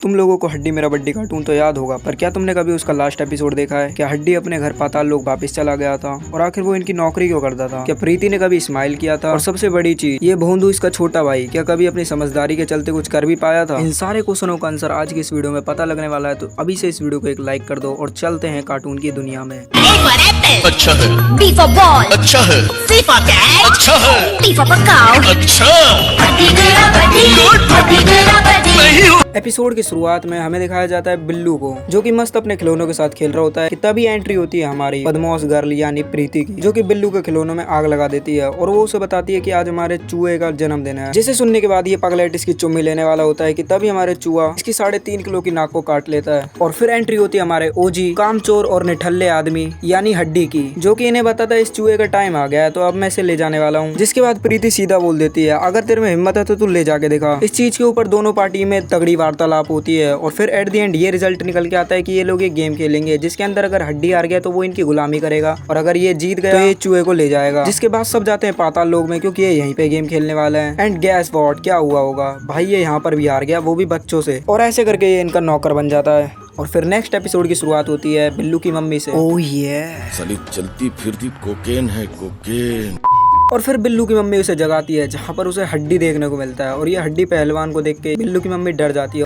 तुम लोगों को हड्डी मेरा बड्डी कार्टून तो याद होगा, पर क्या तुमने कभी उसका लास्ट एपिसोड देखा है? क्या हड्डी अपने घर पाताल लोक वापस चला गया था? और आखिर वो इनकी नौकरी क्यों करता था? क्या प्रीति ने कभी स्माइल किया था? और सबसे बड़ी चीज, ये भोंदू इसका छोटा भाई क्या कभी अपनी समझदारी के चलते कुछ कर भी पाया था? इन सारे क्वेश्चनों का आंसर आज की इस वीडियो में पता लगने वाला है, तो अभी से इस वीडियो को एक लाइक कर दो और चलते हैं कार्टून की दुनिया में। अच्छा है, B for ball, अच्छा है, C for cat, अच्छा है, T for cow, अच्छा नहीं हो। एपिसोड की शुरुआत में हमें दिखाया जाता है बिल्लू को, जो कि मस्त अपने खिलौनों के साथ खेल रहा होता है कि तभी एंट्री होती है हमारी बदमाश गर्ल यानी प्रीति की, जो कि बिल्लू के खिलौनों में आग लगा देती है और वो उसे बताती है कि आज हमारे चूहे का जन्मदिन है। जिसे सुनने के बाद ये पगलेट इसकी चुम्मी लेने वाला होता है कि तभी हमारे चूहा इसकी 3.5 किलो की नाक को काट लेता है। और फिर एंट्री होती है हमारे ओजी कामचोर और निठल्ले आदमी यानी हड्डी की, जो कि इन्हें बताता है इस चूहे का टाइम आ गया है, तो अब मैं इसे ले जाने वाला हूँ। जिसके बाद प्रीति सीधा बोल देती है, अगर तेरे में हिम्मत है तो तू ले जाके दिखा। इस चीज के ऊपर दोनों पार्टी में तगड़ी वार्तालाप होती है और फिर एट द एंड ये रिजल्ट निकल के आता है कि ये लोग एक गेम खेलेंगे, जिसके अंदर अगर हड्डी हार गया तो वो इनकी गुलामी करेगा और अगर ये जीत गया तो ये चूहे को ले जाएगा। जिसके बाद सब जाते हैं पाताल लोक में, क्योंकि ये यहीं पे गेम खेलने वाला है। एंड गैस व्हाट, क्या हुआ होगा भाई, ये यहाँ पर भी हार गया, वो भी बच्चों से, और ऐसे करके ये इनका नौकर बन जाता है। और फिर नेक्स्ट एपिसोड की शुरुआत होती है बिल्लू की मम्मी से। ओह ये साली चलती फिरती कोकेन है, कोकेन। और फिर बिल्लू की मम्मी उसे जगाती है, जहाँ पर उसे हड्डी देखने को मिलता है और ये हड्डी पहलवान को देख के बिल्लू की मम्मी डर जाती है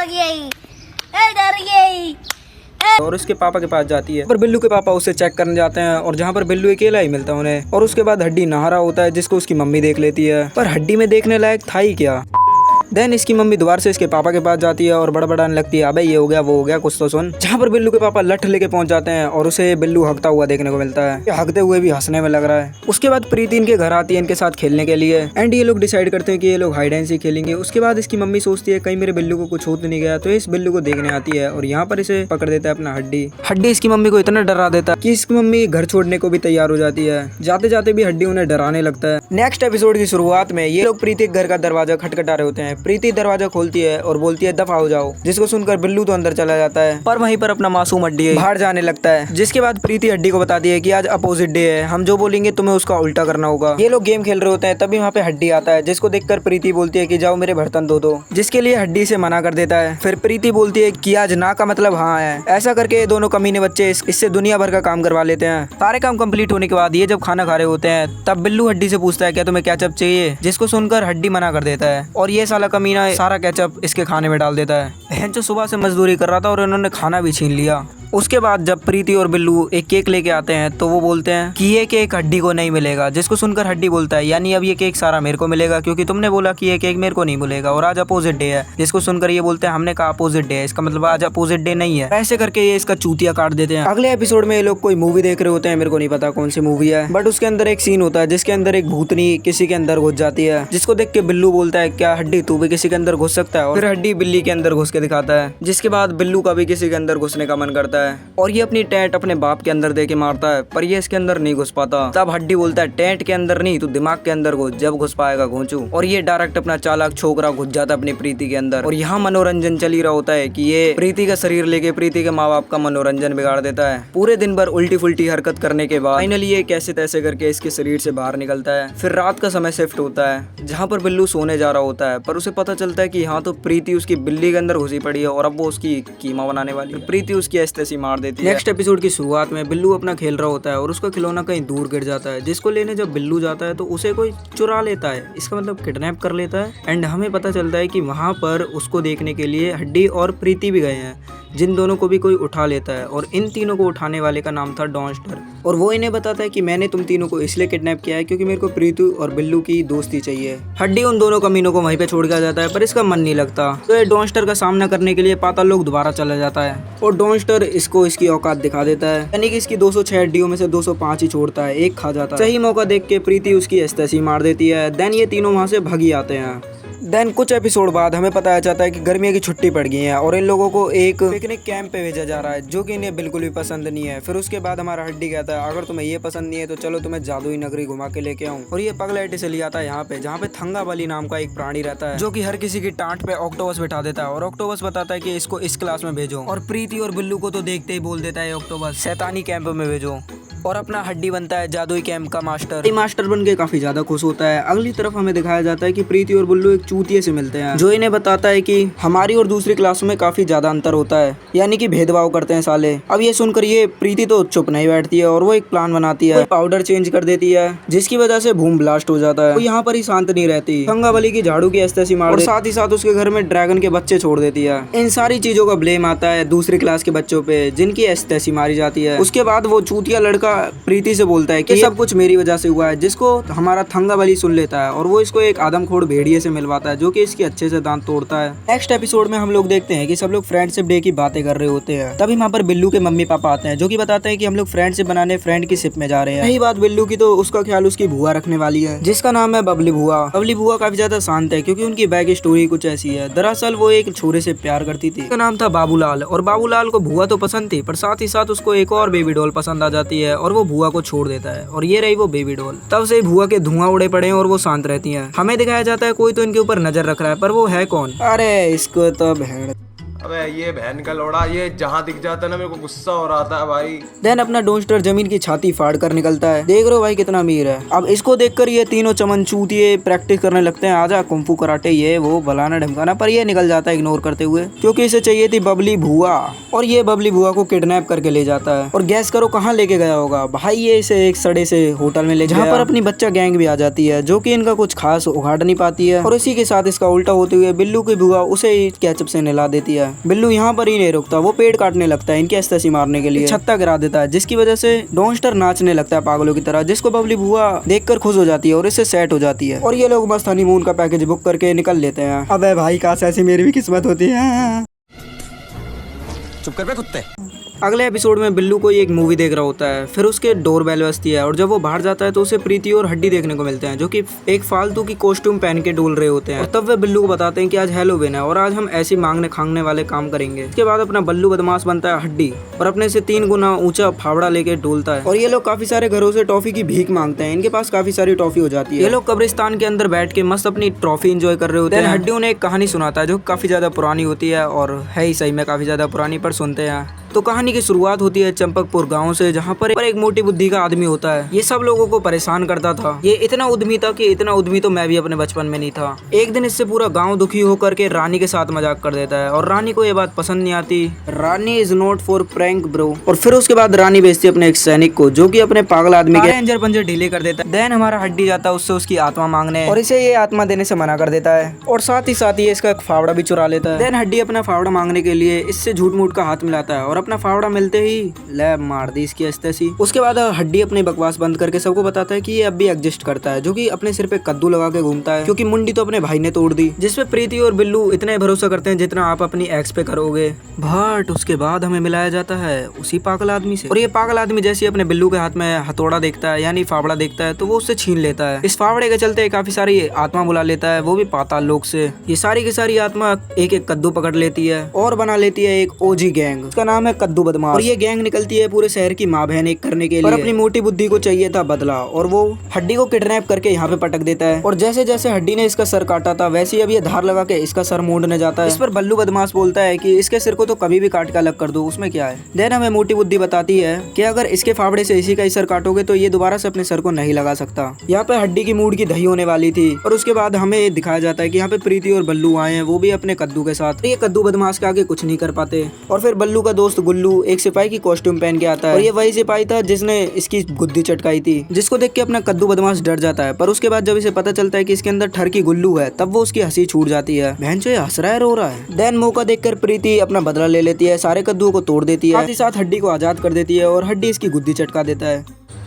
और उसके पापा के पास जाती है। पर बिल्लू के पापा उसे चेक करने जाते हैं और जहाँ पर बिल्लू अकेला ही मिलता है उन्हें। और उसके बाद हड्डी नहा रहा होता है, जिसको उसकी मम्मी देख लेती है, पर हड्डी में देखने लायक था ही क्या। देन इसकी मम्मी दोबारा से इसके पापा के पास जाती है और बड़बड़ाने लगती है, अबे ये हो गया वो हो गया, कुछ तो सुन। जहाँ पर बिल्लू के पापा लठ लेके पहुंच जाते हैं और उसे बिल्लू हकता हुआ देखने को मिलता है। ये हकते हुए भी हंसने में लग रहा है। उसके बाद प्रीति इनके घर आती है इनके साथ खेलने के लिए एंड ये लोग डिसाइड करते हैं कि ये लोग हाइड एंड सीक खेलेंगे। उसके बाद इसकी मम्मी सोचती है कहीं मेरे बिल्लू को कुछ हो तो नहीं गया, तो इस बिल्लू को देखने आती है और यहाँ पर इसे पकड़ देता है अपना हड्डी। हड्डी इसकी मम्मी को इतना डरा देता है कि इसकी मम्मी घर छोड़ने को भी तैयार हो जाती है। जाते जाते भी हड्डी उन्हें डराने लगता है। नेक्स्ट एपिसोड की शुरुआत में ये लोग प्रीति के घर का दरवाजा खटखटा रहे होते हैं। प्रीति दरवाजा खोलती है और बोलती है दफा हो जाओ, जिसको सुनकर बिल्लू तो अंदर चला जाता है, पर वहीं पर अपना मासूम हड्डी बाहर जाने लगता है। जिसके बाद प्रीति हड्डी को बताती है कि आज अपोजिट डे है, हम जो बोलेंगे तुम्हें उसका उल्टा करना होगा। ये लोग गेम खेल रहे होते हैं, तभी वहाँ पे हड्डी आता है, जिसको देखकर प्रीति बोलती है कि जाओ मेरे बर्तन धो दो, जिसके लिए हड्डी से मना कर देता है। फिर प्रीति बोलती है कि आज ना का मतलब हाँ है। ऐसा करके ये दोनों कमीने बच्चे इससे दुनिया भर का काम करवा लेते हैं। सारे काम कंप्लीट होने के बाद ये जब खाना खा रहे होते हैं, तब बिल्लू हड्डी से पूछता है क्या तुम्हें केचप चाहिए, जिसको सुनकर हड्डी मना कर देता है और ये साला कमीना सारा केचप इसके खाने में डाल देता है। जो सुबह से मजदूरी कर रहा था और इन्होंने खाना भी छीन लिया। उसके बाद जब प्रीति और बिल्लू एक केक लेके आते हैं, तो वो बोलते हैं कि ये केक हड्डी को नहीं मिलेगा, जिसको सुनकर हड्डी बोलता है यानी अब ये केक सारा मेरे को मिलेगा, क्योंकि तुमने बोला कि ये केक मेरे को नहीं मिलेगा और आज अपोजिट डे है। जिसको सुनकर ये बोलते हैं हमने कहा अपोजिट डे है, इसका मतलब आज अपोजिट डे नहीं है। ऐसे करके ये इसका चूतिया काट देते हैं। अगले एपिसोड में ये लोग कोई मूवी देख रहे होते हैं, मेरे को नहीं पता कौन सी मूवी है, बट उसके अंदर एक सीन होता है जिसके अंदर एक भूतनी किसी के अंदर घुस जाती है, जिसको देख के बिल्लू बोलता है क्या हड्डी तू भी किसी के अंदर घुस सकता है, और फिर हड्डी बिल्ली के अंदर घुस के दिखाता है। जिसके बाद बिल्लू का भी किसी के अंदर घुसने का मन करता है और ये अपनी टेंट अपने बाप के अंदर दे के मारता है, पर ये इसके अंदर नहीं घुस पाता। तब हड्डी बोलता है टेंट के अंदर नहीं, तू दिमाग के अंदर घुस, जब घुस पाएगा घोंचू। और ये डायरेक्ट अपना चालाक छोकरा घुस जाता है अपनी प्रीति के अंदर। और यहाँ मनोरंजन चल ही रहा होता है कि ये प्रीति का शरीर लेके प्रीति के माँ बाप का मनोरंजन बिगाड़ देता है। पूरे दिन भर उल्टी फुल्टी हरकत करने के बाद फाइनली ये कैसे तैसे करके इसके शरीर से बाहर निकलता है। फिर रात का समय शिफ्ट होता है, जहाँ पर बिल्लू सोने जा रहा होता है, पर उसे पता चलता है कि यहाँ तो प्रीति उसकी बिल्ली के अंदर घुसी पड़ी है और अब वो उसकी कीमा बनाने वाली है। प्रीति उसकी ऐसी तैसी मार देती है। नेक्स्ट एपिसोड की शुरुआत में बिल्लू अपना खेल रहा होता है और उसका खिलौना कहीं दूर गिर जाता है, जिसको लेने जब बिल्लू जाता है तो उसे कोई चुरा लेता है, इसका मतलब किडनैप कर लेता है। एंड हमें पता चलता है कि वहाँ पर उसको देखने के लिए हड्डी और प्रीति भी गए हैं, जिन दोनों को भी कोई उठा लेता है और इन तीनों को उठाने वाले का नाम था डॉन्स्टर। और वो इन्हें बताता है कि मैंने तुम तीनों को इसलिए किडनैप किया है क्योंकि मेरे को प्रीतु और बिल्लू की दोस्ती चाहिए। हड्डी उन दोनों कमीनों को वहीं पे छोड़ के आ जाता है, पर इसका मन नहीं लगता, तो ये डॉन्स्टर का सामना करने के लिए पाताल लोक दोबारा चला जाता है और डॉन्स्टर इसको इसकी औकात दिखा देता है, यानी कि इसकी 206 हड्डियों में से 205 ही छोड़ता है, एक खा जाता है। सही मौका देख के प्रीति उसकी एस्तेसी मार देती है। देन ये तीनों वहाँ से भागी आते हैं। देन कुछ एपिसोड बाद हमें पता चलता है कि गर्मियों की छुट्टी पड़ गई है और इन लोगों को एक पिकनिक कैंप पे भेजा जा रहा है, जो कि इन्हें बिल्कुल भी पसंद नहीं है। फिर उसके बाद हमारा हड्डी कहता है अगर तुम्हें ये पसंद नहीं है तो चलो तुम्हें जादुई नगरी घुमा के लेके आऊं। और ये पगलेट इसे ले आता है यहाँ पे, जहाँ पे थंगा वाली नाम का एक प्राणी रहता है, जो कि हर किसी की टांट पे ऑक्टोपस बिठा देता है और ऑक्टोपस बताता है कि इसको इस क्लास में भेजो। और प्रीति और बिल्लू को तो देखते ही बोल देता है ऑक्टोपस शैतानी कैंप में भेजो। और अपना हड्डी बनता है जादुई कैंप का मास्टर। ये मास्टर बन के काफी ज्यादा खुश होता है। अगली तरफ हमें दिखाया जाता है कि प्रीति और बुल्लू एक चूतिये से मिलते हैं जो इन्हें बताता है कि हमारी और दूसरी क्लासों में काफी ज्यादा अंतर होता है, यानी कि भेदभाव करते हैं साले। अब ये सुनकर ये प्रीति तो चुप नहीं बैठती है और वो एक प्लान बनाती है, पाउडर चेंज कर देती है जिसकी वजह से बूम ब्लास्ट हो जाता है। वो यहाँ पर ही शांत नहीं रहती, थंगावली की झाड़ू की एस्तेसी मार और साथ ही साथ उसके घर में ड्रैगन के बच्चे छोड़ देती है। इन सारी चीजों का ब्लेम आता है दूसरी क्लास के बच्चों पे जिनकी एस्तेसी मारी जाती है। उसके बाद वो चूतिया लड़का प्रीति से बोलता है कि सब कुछ मेरी वजह से हुआ है, जिसको हमारा थंगावली सुन लेता है और वो इसको एक आदमखोर भेड़िए से मिलवाता है जो कि इसके अच्छे से दांत तोड़ता है। नेक्स्ट एपिसोड में हम लोग देखते हैं कि सब लोग फ्रेंडशिप डे की बातें कर रहे होते हैं। तभी वहाँ पर बिल्लू के मम्मी पापा आते हैं जो कि बताते हैं कि हम लोग फ्रेंडशिप बनाने फ्रेंड की शिप में जा रहे हैं। यही बात बिल्लू की तो उसका ख्याल उसकी बुआ रखने वाली है जिसका नाम है बबली बुआ। बबली बुआ काफी ज्यादा शांत है क्योंकि उनकी बैक स्टोरी कुछ ऐसी है। दरअसल वो एक छोरे से प्यार करती थी, उसका नाम था बाबूलाल, और बाबूलाल को बुआ तो पसंद थी पर साथ ही साथ उसको एक और बेबी डॉल पसंद आ जाती है और वो बुआ को छोड़ देता है और ये रही वो बेबी डॉल। तब से बुआ के धुआं उड़े पड़े हैं और वो शांत रहती हैं। हमें दिखाया जाता है कोई तो इनके ऊपर नजर रख रहा है पर वो है कौन? अरे इसको तो भेड़। अबे ये बहन का लोड़ा, ये जहाँ दिख जाता है ना मेरे को गुस्सा हो रहा था भाई। देन अपना डोंस्टर जमीन की छाती फाड़ कर निकलता है। देख रहे हो भाई कितना अमीर है। अब इसको देखकर ये तीनों चमन चूतिये प्रैक्टिस करने लगते हैं, आजा कुंफू कराटे ये वो भलाना ढमकाना, पर ये निकल जाता है इग्नोर करते हुए क्योंकि इसे चाहिए थी बबली बुआ और ये बबली बुआ को किडनैप करके ले जाता है। और गैस करो कहाँ लेके गया होगा भाई, ये इसे एक सड़े से होटल में ले जहाँ पर अपनी बच्चा गैंग भी आ जाती है जो कि इनका कुछ खास उखाड़ नहीं पाती है। और इसी के साथ इसका उल्टा होते हुए बिल्लू की बुआ उसे ही केचप से नहला देती है। बिल्लू यहाँ पर नहीं रुकता, वो पेड़ काटने लगता है इनकी एस्तेसी मारने के लिए, छत्ता गिरा देता है जिसकी वजह से डोंस्टर नाचने लगता है पागलों की तरह, जिसको बबली बुआ देखकर खुश हो जाती है और इससे सेट हो जाती है। और ये लोग मस्त हनीमून का पैकेज बुक करके निकल लेते हैं। अबे भाई काश ऐसी मेरी भी किस्मत होती है। चुप कर बे कुत्ते। अगले एपिसोड में बिल्लू कोई एक मूवी देख रहा होता है, फिर उसके डोरबेल बजती है और जब वो बाहर जाता है तो उसे प्रीति और हड्डी देखने को मिलते हैं जो कि एक फालतू की कॉस्ट्यूम पहन के डोल रहे होते हैं। और तब वे बिल्लू को बताते हैं कि आज हैलोवीन है और आज हम ऐसी मांगने खांगने वाले काम करेंगे। इसके बाद अपना बल्लू बदमाश बनता है हड्डी और अपने से 3 गुना ऊंचा फावड़ा लेके डोलता है। और ये लोग काफी सारे घरों से टॉफी की भीख मांगते हैं। इनके पास काफी सारी टॉफी हो जाती है। ये लोग कब्रिस्तान के अंदर बैठ के मस्त अपनी ट्रॉफी एंजॉय कर रहे होते हैं। हड्डी उन्हें एक कहानी सुनाता है जो काफी ज्यादा पुरानी होती है और है ही सही में काफी ज्यादा पुरानी, पर सुनते हैं। तो कहानी की शुरुआत होती है चंपकपुर गांव से जहां पर एक मोटी बुद्धि का आदमी होता है। ये सब लोगों को परेशान करता था। ये इतना उद्यमी था कि इतना उद्यमी तो मैं भी अपने बचपन में नहीं था। एक दिन इससे पूरा गांव दुखी होकर के रानी के साथ मजाक कर देता है और रानी को ये बात पसंद नहीं आती। Rani is not for prank bro. और फिर उसके बाद रानी भेजती अपने एक सैनिक को जो कि अपने पागल आदमी के अंजर पंजर ढीले कर देता है। देन हमारा हड्डी जाता है उससे उसकी आत्मा मांगने और इसे ये आत्मा देने से मना कर देता है और साथ ही ये इसका फावड़ा भी चुरा लेता है। देन हड्डी अपना फावड़ा मांगने के लिए इससे झूठ मूठ का हाथ मिलाता है और अपना फावड़ा मिलते ही लैब मार दी इसकी एस्तेसी। उसके बाद हड्डी अपनी बकवास बंद करके सबको बताता है कि ये अब भी एग्जिस्ट करता है, जो कि अपने सिर पे कद्दू लगा के घूमता है क्योंकि मुंडी तो अपने भाई ने तोड़ दी। जिसपे प्रीति और बिल्लू इतने भरोसा करते हैं जितना आप अपनी एक्स पे करोगे। बट उसके बाद हमें मिलाया जाता है उसी पागल आदमी से और ये पागल आदमी जैसे अपने बिल्लू के हाथ में हथौड़ा देखता है यानी फावड़ा देखता है तो वो उससे छीन लेता है। इस फावड़े के चलते काफी सारी आत्मा बुला लेता है, वो भी पाताल लोक से। ये सारी की सारी आत्मा एक एक कद्दू पकड़ लेती है और बना लेती है एक ओजी गैंग, उसका नाम है कद्दू बदमाश। और ये गैंग निकलती है पूरे शहर की माँ बहन एक करने के लिए। पर अपनी मोटी बुद्धि को चाहिए था बदला और वो हड्डी को किडनैप करके यहाँ पे पटक देता है। और जैसे जैसे हड्डी ने इसका सर काटा था वैसे ही अब ये धार लगा के इसका सर मूंडने जाता है। इस पर बल्लू बदमाश बोलता है कि इसके सिर को तो कभी भी काट के अलग कर दो, उसमें क्या है। देन हमें मोटी बुद्धि बताती है कि अगर इसके फावड़े से इसी का ही सर काटोगे तो ये दोबारा से अपने सर को नहीं लगा सकता। यहाँ पे हड्डी की मूड की दही होने वाली थी और उसके बाद हमें दिखाया जाता है कि यहाँ पे प्रीति और बल्लू आए हैं, वो भी अपने कद्दू के साथ। ये कद्दू बदमाश के आगे कुछ नहीं कर पाते। और फिर बल्लू का दोस्त गुल्लू एक सिपाही की कॉस्ट्यूम पहन के आता है और ये वही सिपाही था जिसने इसकी गुद्दी चटकाई थी, जिसको देख के अपना कद्दू बदमाश डर जाता है। पर उसके बाद जब इसे पता चलता है कि इसके अंदर ठरकी गुल्लू है तब वो उसकी हंसी छूट जाती है। भैंचो ये हंस रहा है रो रहा है। देन मौका देखकर प्रीति अपना बदला ले लेती है, सारे कद्दुओं को तोड़ देती है, साथ ही साथ हड्डी को आजाद कर देती है और हड्डी इसकी गुद्दी चटका देता है।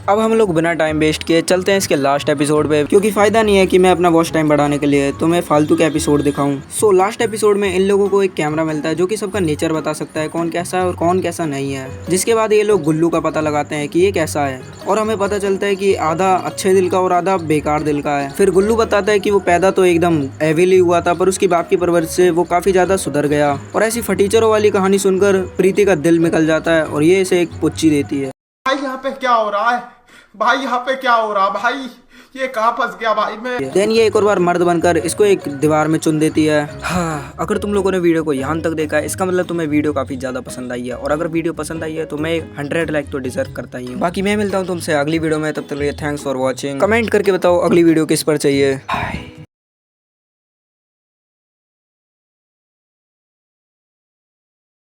अब हम लोग बिना टाइम वेस्ट किए चलते हैं इसके लास्ट एपिसोड पे, क्योंकि फायदा नहीं है कि मैं अपना वॉच टाइम बढ़ाने के लिए तो मैं फालतू के एपिसोड दिखाऊं। सो लास्ट एपिसोड में इन लोगों को एक कैमरा मिलता है जो कि सबका नेचर बता सकता है कौन कैसा है और कौन कैसा नहीं है। जिसके बाद ये लोग गुल्लू का पता लगाते हैं कि ये कैसा है और हमें पता चलता है कि आधा अच्छे दिल का और आधा बेकार दिल का है। फिर गुल्लू बताता है कि वो पैदा तो एकदम एविली हुआ था पर उसकी बाप की परवरिश से वो काफी ज्यादा सुधर गया। और ऐसी फटीचरों वाली कहानी सुनकर प्रीति का दिल निकल जाता है और ये इसे एक पुच्ची देती है। भाई यहाँ पे क्या हो रहा है, भाई यहाँ पे क्या हो रहा, भाई ये कहाँ फंस गया भाई मैं। देन ये एक और बार मर्द बनकर इसको एक दीवार में चुन देती है। हाँ, अगर तुम लोगों ने वीडियो को यहाँ तक देखा है इसका मतलब तुम्हें वीडियो काफी ज्यादा पसंद आई है, और अगर वीडियो पसंद आई है तो मैं 100 लाइक तो डिजर्व करता ही हूँ। बाकी मैं मिलता हूँ तुमसे अगली वीडियो में, तब तक के लिए थैंक्स फॉर वॉचिंग। कमेंट करके बताओ अगली वीडियो किस पर चाहिए।